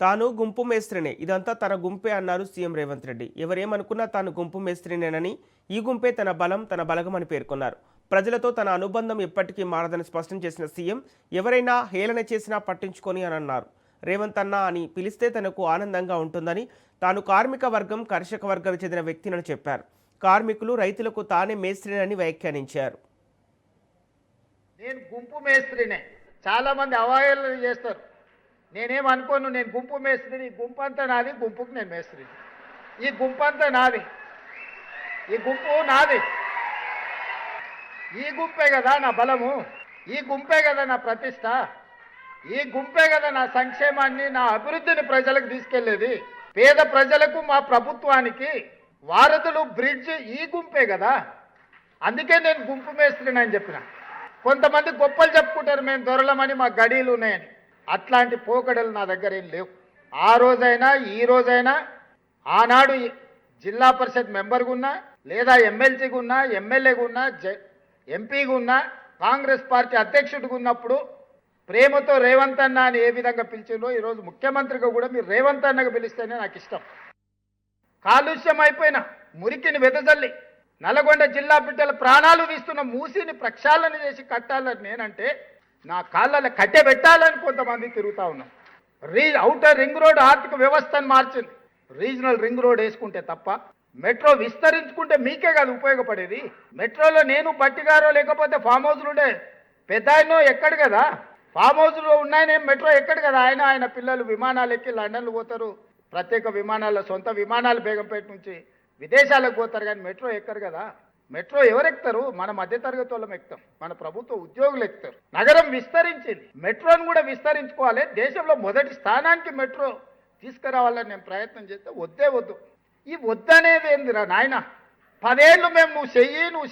తాను గుంపు మేస్త్రినే, ఇదంతా తన గుంపే అన్నారు సీఎం రేవంత్ రెడ్డి. ఎవరేమనుకున్నా తాను గుంపు మేస్త్రినేనని, ఈ గుంపే తన బలం, తన బలగమని పేర్కొన్నారు. ప్రజలతో తన అనుబంధం ఎప్పటికీ మారదని స్పష్టం చేసిన సీఎం, ఎవరైనా హేళన చేసినా పట్టించుకొని అని అన్నారు. రేవంత్ అన్న అని పిలిస్తే తనకు ఆనందంగా ఉంటుందని, తాను కార్మిక వర్గం, కర్షక వర్గానికి చెందిన వ్యక్తినని చెప్పారు. కార్మికులు, రైతులకు తానే మేస్త్రినని వ్యాఖ్యానించారు. నేను గుంపు మేస్త్రినే. చాలా మంది అవహేళన చేస్తారు. నేనేమనుకోను, నేను గుంపు మేస్త్రిని. ఈ గుంపు అంతా నాది, గుంపుకు నేను మేస్త్రిని. ఈ గుంపు అంతా నాది, ఈ గుంపు నాది. ఈ గుంపే కదా నా బలము, ఈ గుంపే కదా నా ప్రతిష్ట, ఈ గుంపే కదా నా సంక్షేమాన్ని, నా అభివృద్ధిని ప్రజలకు తీసుకెళ్లేది. పేద ప్రజలకు, మా ప్రభుత్వానికి వారధులు, బ్రిడ్జ్ ఈ గుంపే కదా. అందుకే నేను గుంపు మేస్త్రిని అని చెప్పిన. కొంతమంది గొప్పలు చెప్పుకుంటారు, మేము దొరలమని, మా గడీలు ఉన్నాయని. అట్లాంటి పోకడలు నా దగ్గర ఏం లేవు. ఆ రోజైనా ఈ రోజైనా, ఆనాడు జిల్లా పరిషత్ మెంబర్గా ఉన్నా, లేదా ఎమ్మెల్సీగా ఉన్నా, ఎమ్మెల్యేగా ఉన్నా, ఎంపీగా ఉన్నా, కాంగ్రెస్ పార్టీ అధ్యక్షుడిగా ఉన్నప్పుడు ప్రేమతో రేవంత్ అన్న అని ఏ విధంగా పిలిచిందో, ఈరోజు ముఖ్యమంత్రిగా కూడా మీరు రేవంత్ అన్నగా పిలిస్తేనే నాకు ఇష్టం. కాలుష్యం అయిపోయిన మురికిని వెదజల్లి నల్గొండ జిల్లా బిడ్డల ప్రాణాలు తీస్తున్న మూసిని ప్రక్షాళన చేసి కట్టాలని నేనంటే, నా కాళ్ళ కట్టె పెట్టాలని కొంతమంది తిరుగుతూ ఉన్నాం. ఔటర్ రింగ్ రోడ్ ఆర్థిక వ్యవస్థను మార్చింది. రీజనల్ రింగ్ రోడ్ వేసుకుంటే తప్ప, మెట్రో విస్తరించుకుంటే మీకే కాదు ఉపయోగపడేది. మెట్రోలో నేను బట్టిగారో లేకపోతే ఫామ్ హౌస్లు ఉండే పెద్ద ఆయనో ఎక్కడు కదా. ఫామ్ హౌస్లో ఉన్నాయనే మెట్రో ఎక్కడు కదా. ఆయన పిల్లలు విమానాలు ఎక్కి లండన్లు పోతారు, ప్రత్యేక విమానాల సొంత విమానాలు బేగంపేట నుంచి విదేశాలకు పోతారు, కానీ మెట్రో ఎక్కరు కదా. మెట్రో ఎవరు ఎక్కుతారు? మన మధ్యతరగతి వాళ్ళం ఎక్కుతాం, మన ప్రభుత్వ ఉద్యోగులు ఎక్కుతారు. నగరం విస్తరించింది, మెట్రోను కూడా విస్తరించుకోవాలి. దేశంలో మొదటి స్థానానికి మెట్రో తీసుకురావాలని నేను ప్రయత్నం చేస్తే వద్దే వద్దు. ఈ వద్దనేది ఏందిరా నాయన? 10 ఏళ్ళు మేము నువ్వు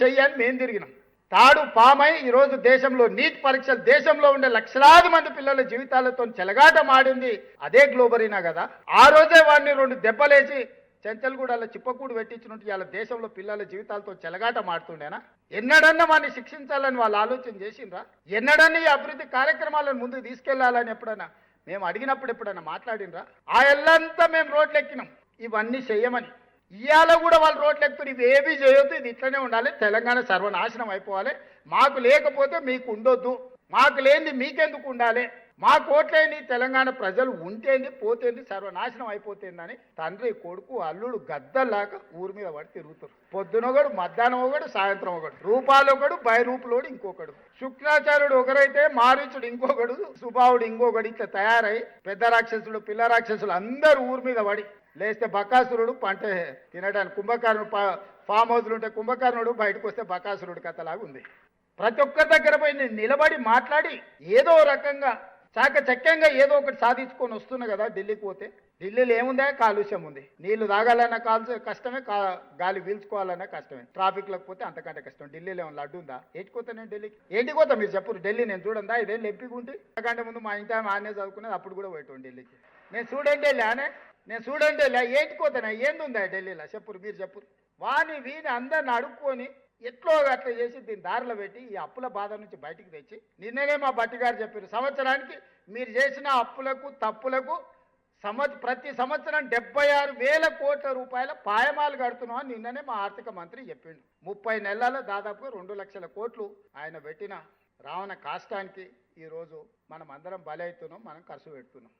చెయ్యి అని మేము తిరిగినాం. తాడు పామై ఈరోజు దేశంలో నీట్ పరీక్షలు, దేశంలో ఉండే లక్షలాది మంది పిల్లల జీవితాలతో చెలగాట మాడింది అదే గ్లోబరీనా కదా. ఆ రోజే వాడిని 2 దెబ్బలేసి చెంచల్గూడలో చిప్పకూడు పెట్టించినట్టు ఇవాళ దేశంలో పిల్లల జీవితాలతో చెలగాట మాడుతుండేనా? ఎన్నడన్నా వాడిని శిక్షించాలని వాళ్ళు ఆలోచన చేసిండ్రా? ఎన్నడన్నా ఈ అభివృద్ధి కార్యక్రమాలను ముందుకు తీసుకెళ్లాలని ఎప్పుడైనా మేము అడిగినప్పుడు ఎప్పుడైనా మాట్లాడినరా? ఆ ఎల్లంతా మేము రోడ్లు ఎక్కినాం ఇవన్నీ చేయమని. ఇవాళ కూడా వాళ్ళు రోడ్లు ఎక్కుతారు, ఇవి ఏమీ చేయొద్దు, ఇది ఇట్లనే ఉండాలి, తెలంగాణ సర్వనాశనం అయిపోవాలి, మాకు లేకపోతే మీకు ఉండొద్దు, మాకు లేనిది మీకెందుకు ఉండాలి, మా కోట్లేని తెలంగాణ ప్రజలు ఉంటేంది పోతేంది సర్వనాశనం అయిపోతేందని తండ్రి కొడుకు అల్లుడు గద్దల్లాగా ఊరి మీద పడి తిరుగుతారు. పొద్దునొకడు, మధ్యాహ్నం ఒకడు, సాయంత్రం ఒకడు, రూపాలు ఒకడు, బయరూపులోడు ఇంకొకడు, శుక్రాచార్యుడు ఒకరైతే మారీచుడు ఇంకొకడు, సుభావుడు ఇంకొకడు, ఇట్లా తయారై పెద్ద రాక్షసులు, పిల్ల రాక్షసులు అందరూ ఊరి మీద పడి లేస్తే బకాసురుడు పంట తినడానికి, కుంభకర్ణుడు ఫామ్ హౌస్లు ఉంటే కుంభకర్ణుడు, బయటకు వస్తే బకాసురుడు కథలాగా ఉంది. ప్రతి ఒక్క దగ్గర పోయి నేను నిలబడి మాట్లాడి ఏదో రకంగా చాకచక్యంగా ఏదో ఒకటి సాధించుకొని వస్తున్నా కదా. ఢిల్లీకి పోతే ఢిల్లీలో ఏముందా? కాలుష్యం ఉంది. నీళ్లు తాగాలన్నా కష్టమే, గాలి పీల్చుకోవాలన్నా కష్టమే, ట్రాఫిక్లకు పోతే అంతకంటే కష్టం. ఢిల్లీలో ఏమన్నా లడ్డు ఉందా? ఏటికోతా నేను ఢిల్లీకి? ఏంటి కోతా మీరు చెప్పు? ఢిల్లీ నేను చూడందా? ఇదేం ఎంపీగా ఉంటే అంతకంటే ముందు మా ఇంటి ఆనే చదువుకునేది, అప్పుడు కూడా పోయేటోండి ఢిల్లీకి. నేను చూడండి వెళ్ళానే, నేను చూడండి వెళ్ళా. ఏంటికోతానా? ఏందుందా ఢిల్లీలో చెప్పురు, మీరు చెప్పురు. వాని వీని అందరిని అడుక్కొని ఎట్లో అట్లా చేసి దీన్ని దారిలో పెట్టి ఈ అప్పుల బాధ నుంచి బయటికి తెచ్చి, నిన్ననే మా బట్టి గారు చెప్పారు, సంవత్సరానికి మీరు చేసిన అప్పులకు తప్పులకు ప్రతి సంవత్సరం 76,000 కోట్ల రూపాయల పాయమాలు కడుతున్నాం అని నిన్ననే మా ఆర్థిక మంత్రి చెప్పిండు. 30 నెలల్లో దాదాపుగా 2 లక్షల కోట్లు ఆయన పెట్టిన రావణ కాష్టానికి ఈరోజు మనం అందరం బలవుతున్నాం, మనం ఖర్చు పెడుతున్నాం.